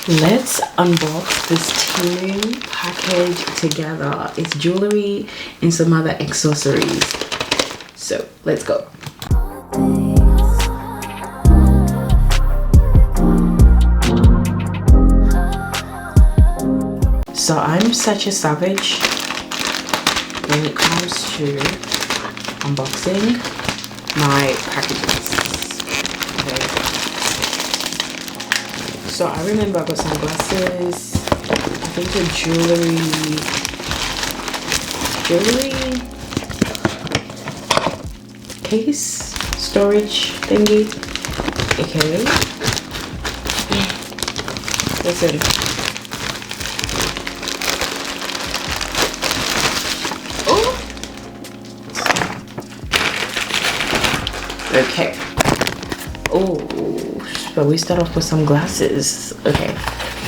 Let's unbox this Temu package together. It's jewelry and some other accessories. So let's go. So I'm such a savage when it comes to unboxing my packages. Okay. So I remember I got some glasses, I think a jewelry case storage thingy. Okay. Listen. Oh. Okay. Oh, but we start off with some glasses. Okay,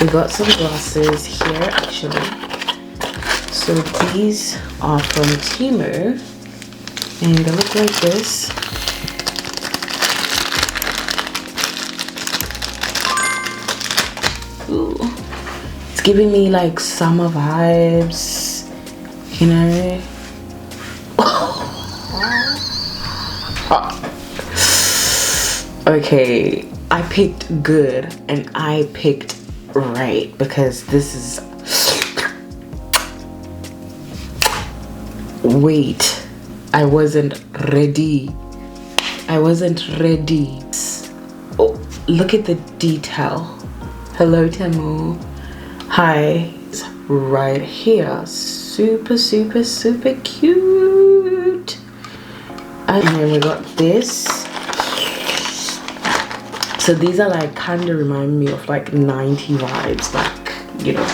we got some glasses here actually. So these are from Temu and they look like this. Ooh, it's giving me like summer vibes, you know. Okay, I picked good and I picked right because this is... Wait, I wasn't ready. Oh, look at the detail. Hello, Temu. Hi. It's right here. Super, super, super cute. And then we got this. So these are like kind of remind me of like 90 vibes, like, you know.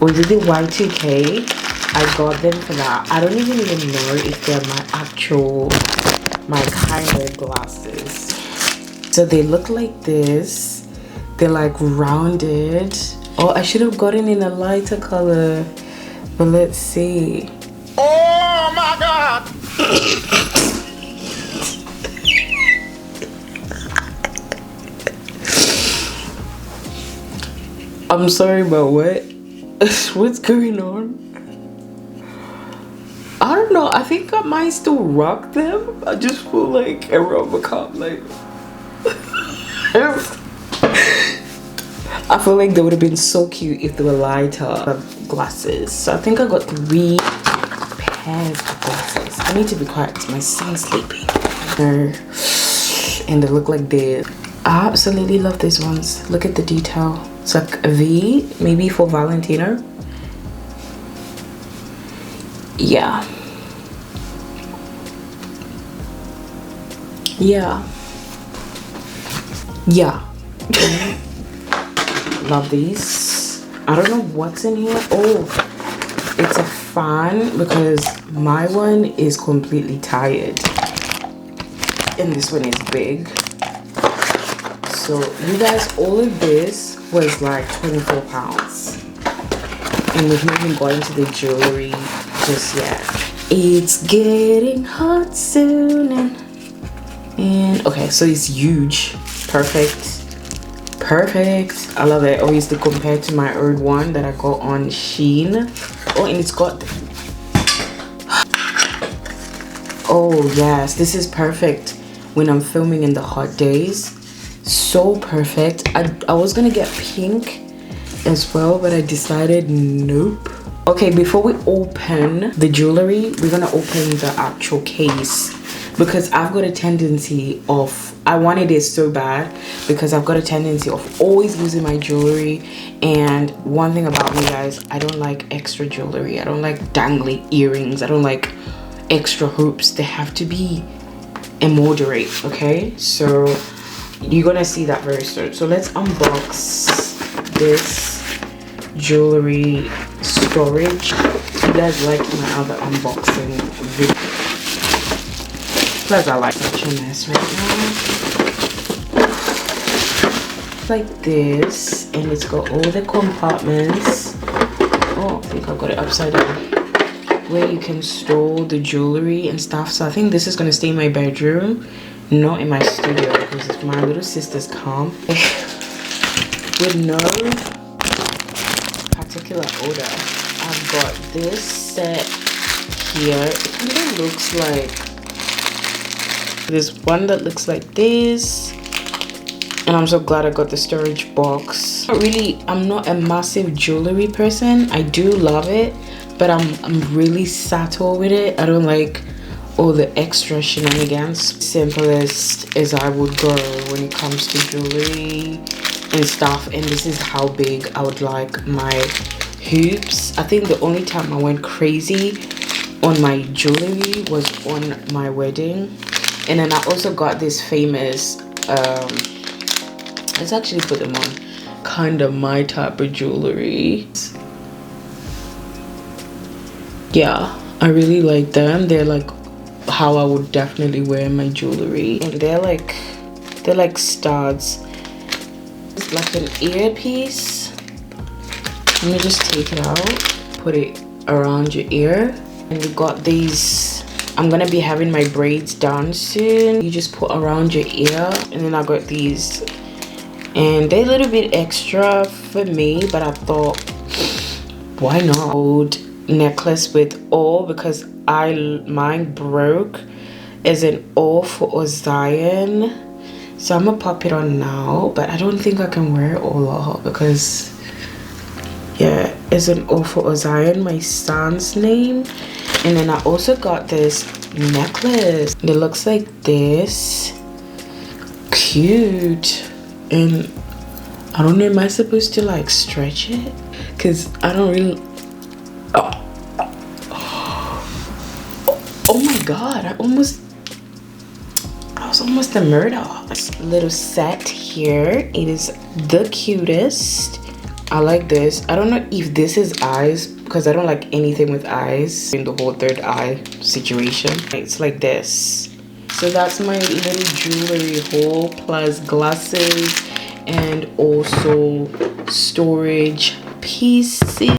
Or is it the Y2K? I got them for that. I don't even know if they're my kind of glasses. So they look like this. They're like rounded. Oh, I should have gotten in a lighter color, but let's see. Oh my God! I'm sorry, but what? What's going on? I don't know. I think I might still rock them. I just feel like a Robocop. Like, I feel like they would have been so cute if they were lighter glasses. So I think I got 3 pairs of glasses. I need to be quiet because my son's sleeping. And they look like this. I absolutely love these ones. Look at the detail. It's like a V, maybe for Valentino. Yeah. Love these. I don't know what's in here. Oh, it's a fan because my one is completely tired and this one is big. So you guys, all of this was like 24 pounds and we've not even gotten to the jewelry just yet. It's getting hot soon and okay, so it's huge. Perfect. I love it. Obviously compared to my old one that I got on Shein. Oh, and it's got, oh yes, this is perfect when I'm filming in the hot days. So perfect. I was gonna get pink as well, but I decided nope. Okay, before we open the jewelry, we're gonna open the actual case because I've got a tendency of, I wanted it so bad because I've got a tendency of always losing my jewelry. And one thing about me, guys, I don't like extra jewelry. I don't like dangly earrings. I don't like extra hoops. They have to be a moderate, okay? So you're gonna see that very soon. So let's unbox this jewelry storage. You guys like my other unboxing video. Plus I like such a mess right now. Like this, and it's got all the compartments. Oh, I think I got it upside down, where you can store the jewelry and stuff. So I think this is gonna stay in my bedroom, not in my studio, because if my little sisters come with no particular order. I've got this set here. It kind of looks like, there's one that looks like this, and I'm so glad I got the storage box. I'm not a massive jewelry person. I do love it, but I'm really subtle with it. I don't like all the extra shenanigans. Simplest as I would go when it comes to jewelry and stuff. And this is how big I would like my hoops. I think the only time I went crazy on my jewelry was on my wedding. And then I also got this famous let's actually put them on, kind of my type of jewelry. Yeah, I really like them. They're like how I would definitely wear my jewelry, and they're like studs. It's like an earpiece. Let me just take it out, put it around your ear. And you got these, I'm gonna be having my braids done soon. You just put around your ear. And then I got these, and they're a little bit extra for me, but I thought, why not? Old necklace with all, because mine broke as an all for Zion. So I'm gonna pop it on now, but I don't think I can wear it all out because, yeah, it's an all for Zion, my son's name. And then I also got this necklace. It looks like this. Cute. And I don't know, am I supposed to like stretch it? Because I don't really... Oh my god, I was almost a murder. This little set here, it is the cutest. I like this. I don't know if this is eyes, because I don't like anything with eyes in the whole third eye situation. It's like this. So that's my little jewelry haul, plus glasses and also storage pieces.